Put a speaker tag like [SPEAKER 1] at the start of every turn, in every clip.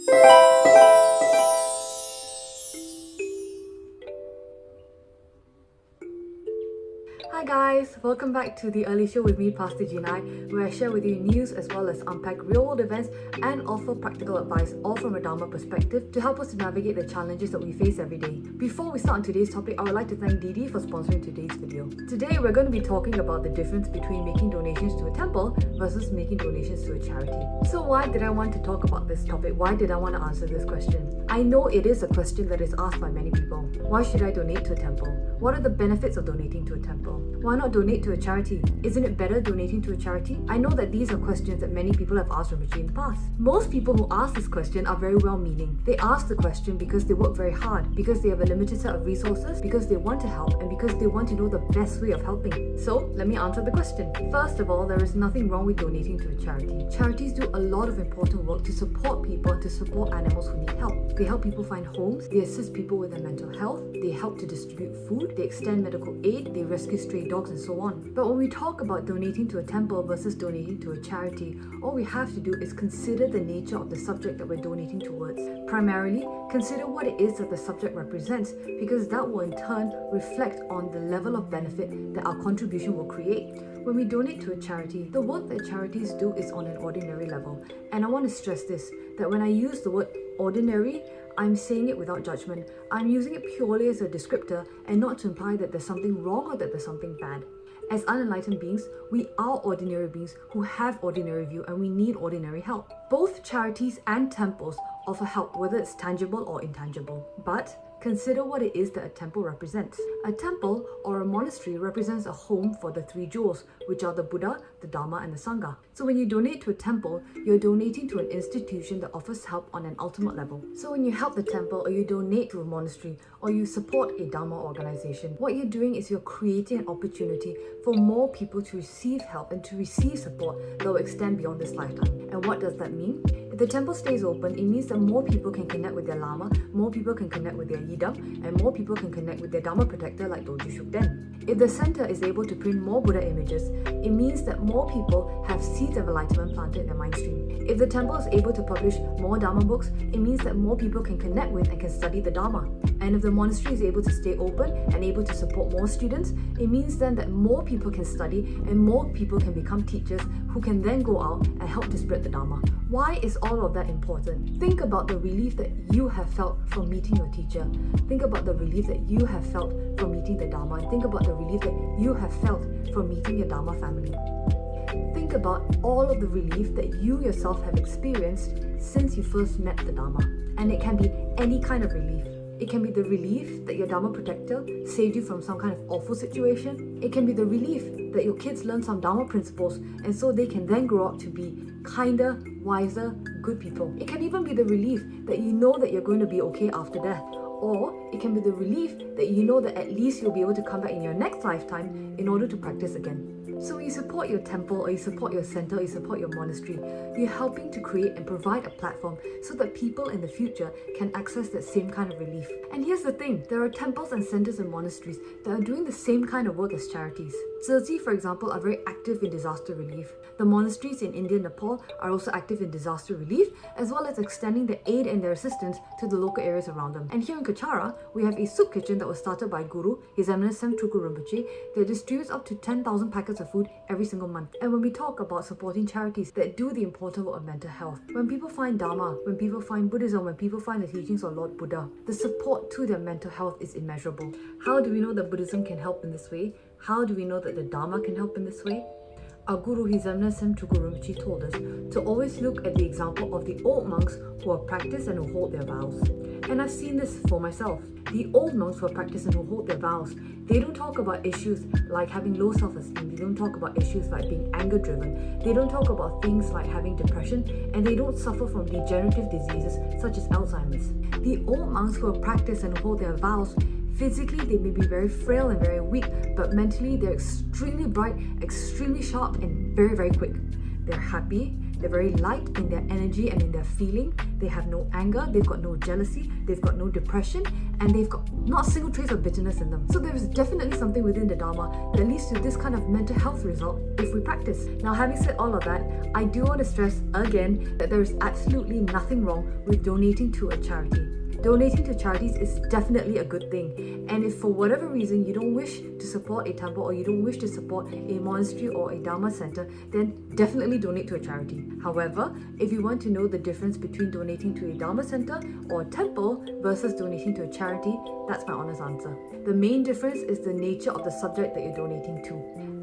[SPEAKER 1] Hi guys, welcome back to the early show with me, Pastor Jinai, where I share with you news as well as unpack real-world events and offer practical advice, all from a Dharma perspective, to help us to navigate the challenges that we face every day. Before we start on today's topic, I would like to thank Dee Dee for sponsoring today's video. Today, we're going to be talking about the difference between making donations to a temple versus making donations to a charity. So why did I want to talk about this topic? Why did I want to answer this question? I know it is a question that is asked by many people. Why should I donate to a temple? What are the benefits of donating to a temple? Why not donate to a charity? Isn't it better donating to a charity? I know that these are questions that many people have asked Rinpoche in the past. Most people who ask this question are very well-meaning. They ask the question because they work very hard, because they have a limited set of resources, because they want to help, and because they want to know the best way of helping. So, let me answer the question. First of all, there is nothing wrong with donating to a charity. Charities do a lot of important work to support people and to support animals who need help. They help people find homes, they assist people with their mental health, they help to distribute food, they extend medical aid, they rescue stray dogs, and so on. But when we talk about donating to a temple versus donating to a charity, all we have to do is consider the nature of the subject that we're donating towards. Primarily, consider what it is that the subject represents, because that will in turn reflect on the level of benefit that our contribution will create. When we donate to a charity, the work that charities do is on an ordinary level. And I want to stress this, that when I use the word ordinary, I'm saying it without judgment. I'm using it purely as a descriptor and not to imply that there's something wrong or that there's something bad. As unenlightened beings, we are ordinary beings who have ordinary view and we need ordinary help. Both charities and temples offer help, whether it's tangible or intangible. But consider what it is that a temple represents. A temple or a monastery represents a home for the three jewels, which are the Buddha, the Dharma, and the Sangha. So when you donate to a temple, you're donating to an institution that offers help on an ultimate level. So when you help the temple, or you donate to a monastery, or you support a Dharma organization, what you're doing is you're creating an opportunity for more people to receive help and to receive support that will extend beyond this lifetime. And what does that mean? If the temple stays open, it means that more people can connect with their Lama, more people can connect with their Yidam, and more people can connect with their Dharma protector like Doju Shukden. If the center is able to print more Buddha images, it means that more people have seeds of enlightenment planted in their mind stream. If the temple is able to publish more Dharma books, it means that more people can connect with and can study the Dharma. And if the monastery is able to stay open and able to support more students, it means then that more people can study and more people can become teachers who can then go out and help to spread the Dharma. Why is all of that important? Think about the relief that you have felt from meeting your teacher. Think about the relief that you have felt from meeting the Dharma, and think about the relief that you have felt from meeting your Dharma family. Think about all of the relief that you yourself have experienced since you first met the Dharma. And it can be any kind of relief. It can be the relief that your Dharma protector saved you from some kind of awful situation. It can be the relief that your kids learn some Dharma principles and so they can then grow up to be kinder, wiser, good people. It can even be the relief that you know that you're going to be okay after death. Or it can be the relief that you know that at least you'll be able to come back in your next lifetime in order to practice again. So when you support your temple, or you support your center, or you support your monastery, you're helping to create and provide a platform so that people in the future can access that same kind of relief. And here's the thing, there are temples and centers and monasteries that are doing the same kind of work as charities. Tzu, for example, are very active in disaster relief. The monasteries in India and Nepal are also active in disaster relief, as well as extending their aid and their assistance to the local areas around them. And here in Katara, we have a soup kitchen that was started by Guru, His Eminence Sem Chuku Rinpoche, that distributes up to 10,000 packets of food every single month. And when we talk about supporting charities that do the important work of mental health, when people find Dharma, when people find Buddhism, when people find the teachings of Lord Buddha, the support to their mental health is immeasurable. How do we know that Buddhism can help in this way? How do we know that the Dharma can help in this way? Our Guru, His Eminence Sem Chuku Rinpoche, told us to always look at the example of the old monks who are practiced and who hold their vows. And I've seen this for myself. The old monks who are practiced and who hold their vows, they don't talk about issues like having low self-esteem, they don't talk about issues like being anger-driven, they don't talk about things like having depression, and they don't suffer from degenerative diseases such as Alzheimer's. The old monks who are practiced and who hold their vows, physically they may be very frail and very weak, but mentally they're extremely bright, extremely sharp, and very, very quick. They're happy, They're very light in their energy and in their feeling. They have no anger, they've got no jealousy, they've got no depression, and they've got not a single trace of bitterness in them. So there is definitely something within the Dharma that leads to this kind of mental health result if we practice. Now, having said all of that, I do want to stress again that there is absolutely nothing wrong with donating to a charity. Donating to charities is definitely a good thing, and if for whatever reason you don't wish to support a temple or you don't wish to support a monastery or a Dharma center, then definitely donate to a charity. However, if you want to know the difference between donating to a Dharma center or a temple versus donating to a charity, that's my honest answer. The main difference is the nature of the subject that you're donating to,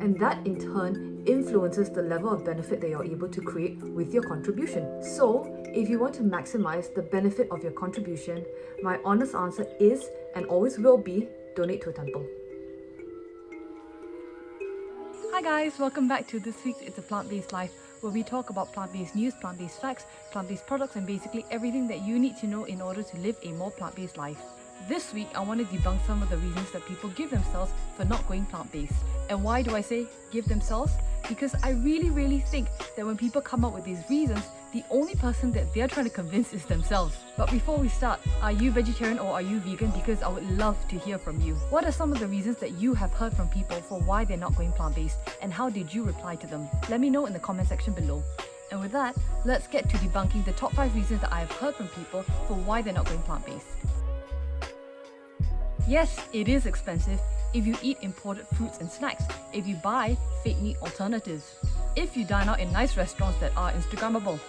[SPEAKER 1] and that in turn influences the level of benefit that you're able to create with your contribution. So, if you want to maximize the benefit of your contribution, my honest answer is and always will be donate to a temple. Hi guys, welcome back to this week's It's a Plant-Based Life, where we talk about plant-based news, plant-based facts, plant-based products, and basically everything that you need to know in order to live a more plant-based life. This week, I want to debunk some of the reasons that people give themselves for not going plant-based. And why do I say give themselves? Because I really think that when people come up with these reasons, the only person that they're trying to convince is themselves. But before we start, are you vegetarian or are you vegan? Because I would love to hear from you. What are some of the reasons that you have heard from people for why they're not going plant-based, and how did you reply to them? Let me know in the comment section below. And with that, let's get to debunking the top 5 reasons that I have heard from people for why they're not going plant-based. Yes, it is expensive if you eat imported fruits and snacks, if you buy fake meat alternatives, if you dine out in nice restaurants that are Instagrammable.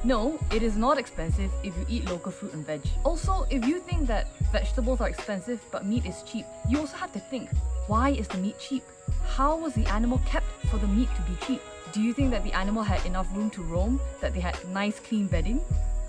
[SPEAKER 1] No, it is not expensive if you eat local fruit and veg. Also, if you think that vegetables are expensive but meat is cheap, you also have to think, why is the meat cheap? How was the animal kept for the meat to be cheap? Do you think that the animal had enough room to roam, that they had nice clean bedding?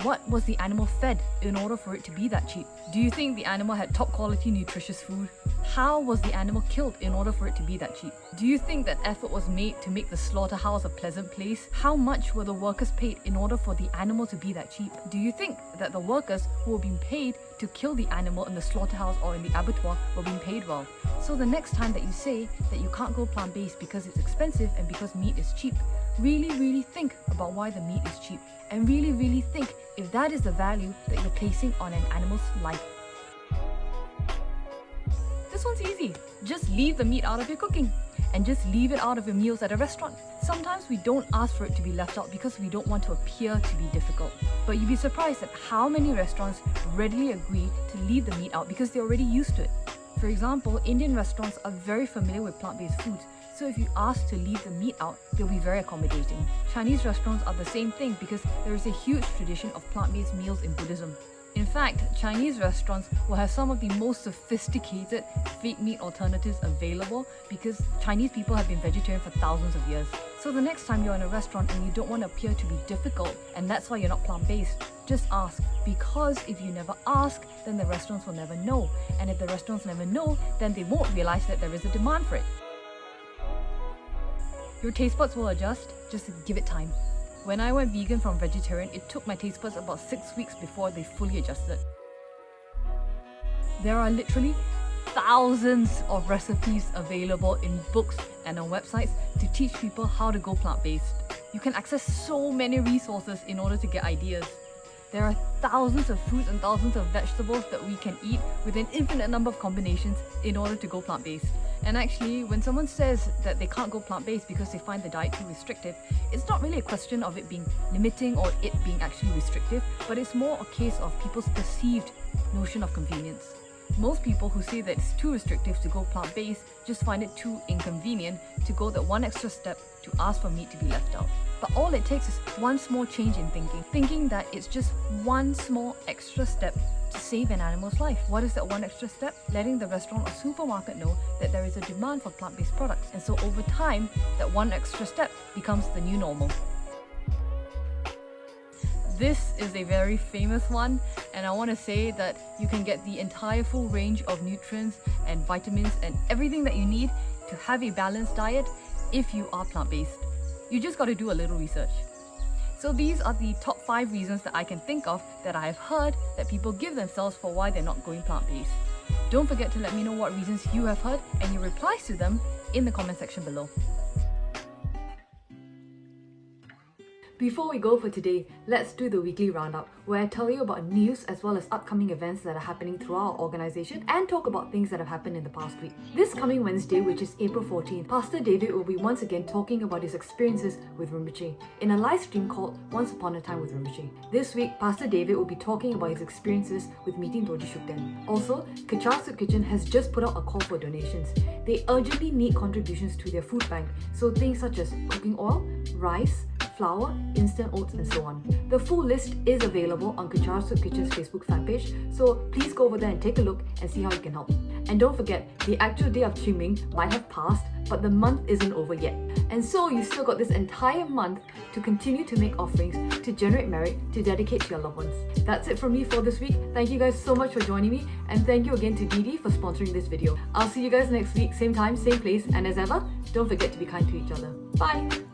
[SPEAKER 1] What was the animal fed in order for it to be that cheap? Do you think the animal had top quality nutritious food? How was the animal killed in order for it to be that cheap? Do you think that effort was made to make the slaughterhouse a pleasant place? How much were the workers paid in order for the animal to be that cheap? Do you think that the workers who were being paid to kill the animal in the slaughterhouse or in the abattoir were being paid well? So the next time that you say that you can't go plant-based because it's expensive and because meat is cheap, really think about why the meat is cheap, and really think if that is the value that you're placing on an animal's life. This one's easy. Just leave the meat out of your cooking, and just leave it out of your meals at a restaurant. Sometimes we don't ask for it to be left out because we don't want to appear to be difficult. But you'd be surprised at how many restaurants readily agree to leave the meat out because they're already used to it. For example, Indian restaurants are very familiar with plant-based foods, so if you ask to leave the meat out, they'll be very accommodating. Chinese restaurants are the same thing because there is a huge tradition of plant-based meals in Buddhism. In fact, Chinese restaurants will have some of the most sophisticated fake meat alternatives available because Chinese people have been vegetarian for thousands of years. So the next time you're in a restaurant and you don't want to appear to be difficult, and that's why you're not plant-based, just ask. Because if you never ask, then the restaurants will never know. And if the restaurants never know, then they won't realize that there is a demand for it. Your taste buds will adjust, just give it time. When I went vegan from vegetarian, it took my taste buds about 6 weeks before they fully adjusted. There are literally thousands of recipes available in books and on websites to teach people how to go plant-based. You can access so many resources in order to get ideas. There are thousands of fruits and thousands of vegetables that we can eat with an infinite number of combinations in order to go plant-based. And actually, when someone says that they can't go plant-based because they find the diet too restrictive, it's not really a question of it being limiting or it being actually restrictive, but it's more a case of people's perceived notion of convenience. Most people who say that it's too restrictive to go plant-based just find it too inconvenient to go that one extra step to ask for meat to be left out. But all it takes is one small change in thinking that it's just one small extra step to save an animal's life. What is that one extra step? Letting the restaurant or supermarket know that there is a demand for plant-based products. And so over time, that one extra step becomes the new normal. This is a very famous one, and I want to say that you can get the entire full range of nutrients and vitamins and everything that you need to have a balanced diet if you are plant-based. You just got to do a little research. So these are the top 5 reasons that I can think of that I have heard that people give themselves for why they're not going plant-based. Don't forget to let me know what reasons you have heard and your replies to them in the comment section below. Before we go for today, let's do the weekly roundup where I tell you about news as well as upcoming events that are happening through our organization and talk about things that have happened in the past week. This coming Wednesday, which is April 14th, Pastor David will be once again talking about his experiences with Rinpoche in a live stream called Once Upon a Time with Rinpoche. This week, Pastor David will be talking about his experiences with meeting Dorji Shukden. Also, Katara Soup Kitchen has just put out a call for donations. They urgently need contributions to their food bank, so things such as cooking oil, rice, flour, instant oats, and so on. The full list is available on Katara Soup Kitchen's Facebook fan page, so please go over there and take a look and see how you can help. And don't forget, the actual day of Qingming might have passed, but the month isn't over yet. And so you still got this entire month to continue to make offerings to generate merit to dedicate to your loved ones. That's it from me for this week. Thank you guys so much for joining me, and thank you again to Dee Dee for sponsoring this video. I'll see you guys next week, same time, same place, and as ever, don't forget to be kind to each other. Bye!